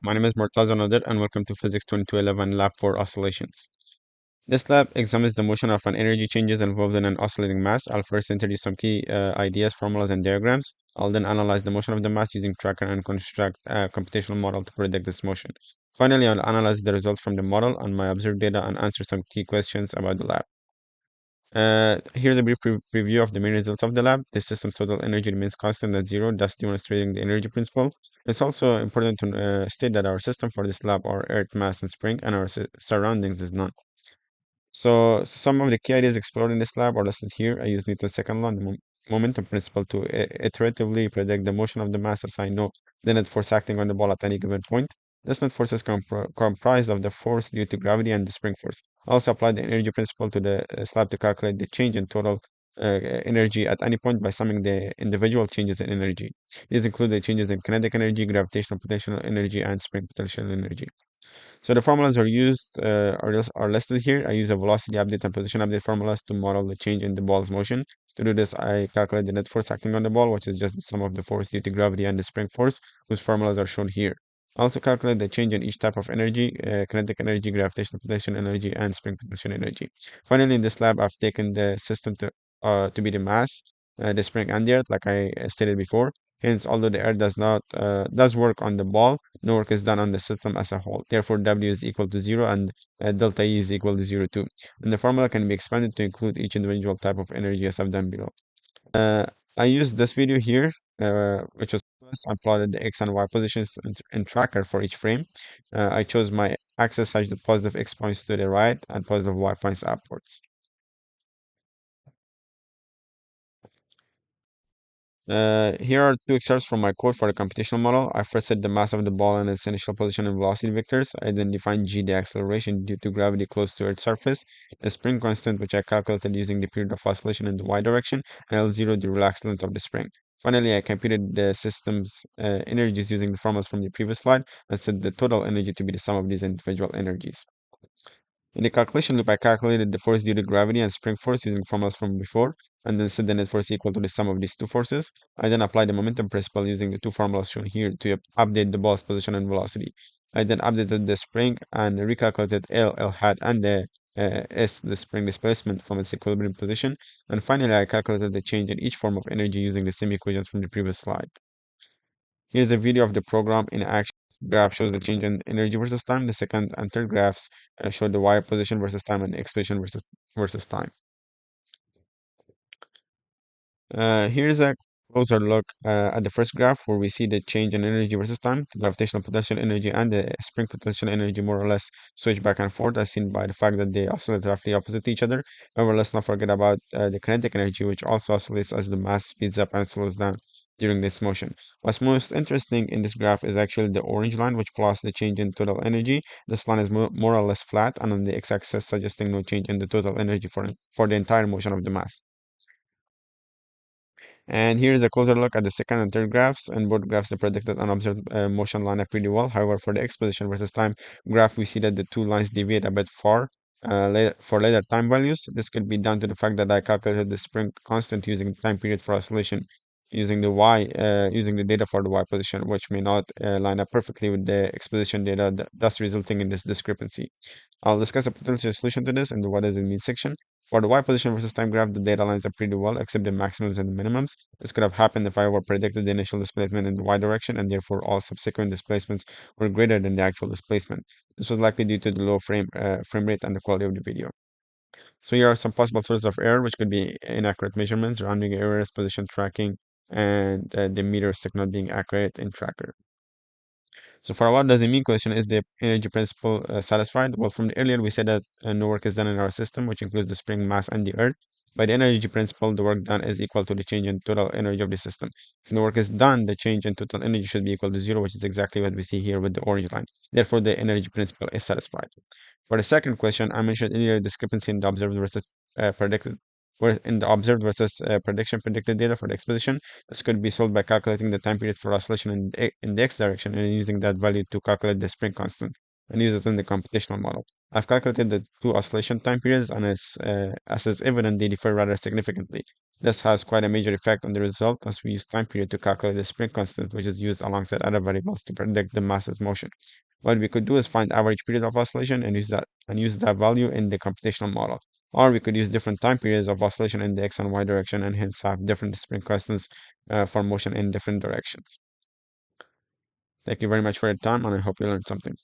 My name is Murtaza Nadir and welcome to Physics 2211 Lab for Oscillations. This lab examines the motion of an energy changes involved in an oscillating mass. I'll first introduce some key ideas, formulas, and diagrams. I'll then analyze the motion of the mass using tracker and construct a computational model to predict this motion. Finally, I'll analyze the results from the model and my observed data and answer some key questions about the lab. Here's a brief review of the main results of the lab. The system's total energy remains constant at zero, thus demonstrating the energy principle. It's also important to state that our system for this lab are earth, mass, and spring, and our surroundings is none. So some of the key ideas explored in this lab are listed here. I use Newton's second law, the momentum principle, to iteratively predict the motion of the mass as I know the net force acting on the ball at any given point. This net force is comprised of the force due to gravity and the spring force. I also applied the energy principle to the slab to calculate the change in total energy at any point by summing the individual changes in energy. These include the changes in kinetic energy, gravitational potential energy, and spring potential energy. So the formulas are listed here. I use a velocity update and position update formulas to model the change in the ball's motion. To do this, I calculate the net force acting on the ball, which is just the sum of the force due to gravity and the spring force, whose formulas are shown here. I also calculate the change in each type of energy, kinetic energy, gravitational potential energy, and spring potential energy. Finally, in this lab, I've taken the system to be the mass, the spring, and the earth, like I stated before. Hence, although the earth does work on the ball, no work is done on the system as a whole. Therefore, W is equal to 0 and delta E is equal to 0 too. And the formula can be expanded to include each individual type of energy as I've done below. Uh, I used this video here, which was I plotted the X and Y positions in tracker for each frame. I chose my axis such that positive X points to the right and positive Y points upwards. Here are two excerpts from my code for the computational model. I first set the mass of the ball and its initial position and velocity vectors. I then defined g, the acceleration due to gravity close to Earth's surface, the spring constant, which I calculated using the period of oscillation in the y direction, and L0, the relaxed length of the spring. Finally, I computed the system's energies using the formulas from the previous slide and set the total energy to be the sum of these individual energies. In the calculation loop, I calculated the force due to gravity and spring force using formulas from before, and then set the net force equal to the sum of these two forces. I then applied the momentum principle using the two formulas shown here to update the ball's position and velocity. I then updated the spring and recalculated L hat, and the S, the spring displacement from its equilibrium position. And finally, I calculated the change in each form of energy using the same equations from the previous slide. Here's a video of the program in action. The graph shows the change in energy versus time. The second and third graphs show the y position versus time and the x position versus time. Here's a closer look at the first graph where we see the change in energy versus time. The gravitational potential energy and the spring potential energy more or less switch back and forth as seen by the fact that they oscillate roughly opposite each other. However, let's not forget about the kinetic energy, which also oscillates as the mass speeds up and slows down during this motion. What's most interesting in this graph is actually the orange line, which plots the change in total energy. This line is more or less flat and on the x-axis suggesting no change in the total energy for the entire motion of the mass. And here is a closer look at the second and third graphs. In both graphs, the predicted and observed motion line up pretty well. However, for the x position versus time graph, we see that the two lines deviate a bit far for later time values. This could be down to the fact that I calculated the spring constant using time period for oscillation using the data for the y position, which may not line up perfectly with the x position data, thus resulting in this discrepancy. I'll discuss a potential solution to this in the what does it mean section. For the y position versus time graph, the data lines up pretty well, except the maximums and the minimums. This could have happened if I were predicted the initial displacement in the y direction, and therefore all subsequent displacements were greater than the actual displacement. This was likely due to the low frame rate and the quality of the video. So here are some possible sources of error, which could be inaccurate measurements, rounding errors, position tracking, and the meter stick not being accurate in tracker. So for what does it mean question, is the energy principle satisfied? Well, from the earlier we said that no work is done in our system, which includes the spring, mass, and the earth. By the energy principle, the work done is equal to the change in total energy of the system. If no work is done, the change in total energy should be equal to 0, which is exactly what we see here with the orange line. Therefore, the energy principle is satisfied. For the second question, I mentioned earlier discrepancy in the observed versus predicted, where in the observed versus prediction predicted data for the exposition. This could be solved by calculating the time period for oscillation in the x direction and using that value to calculate the spring constant and use it in the computational model. I've calculated the two oscillation time periods, and as is evident, they differ rather significantly. This has quite a major effect on the result as we use time period to calculate the spring constant, which is used alongside other variables to predict the mass's motion. What we could do is find average period of oscillation and use that value in the computational model. Or we could use different time periods of oscillation in the x and y direction and hence have different spring constants for motion in different directions. Thank you very much for your time, and I hope you learned something.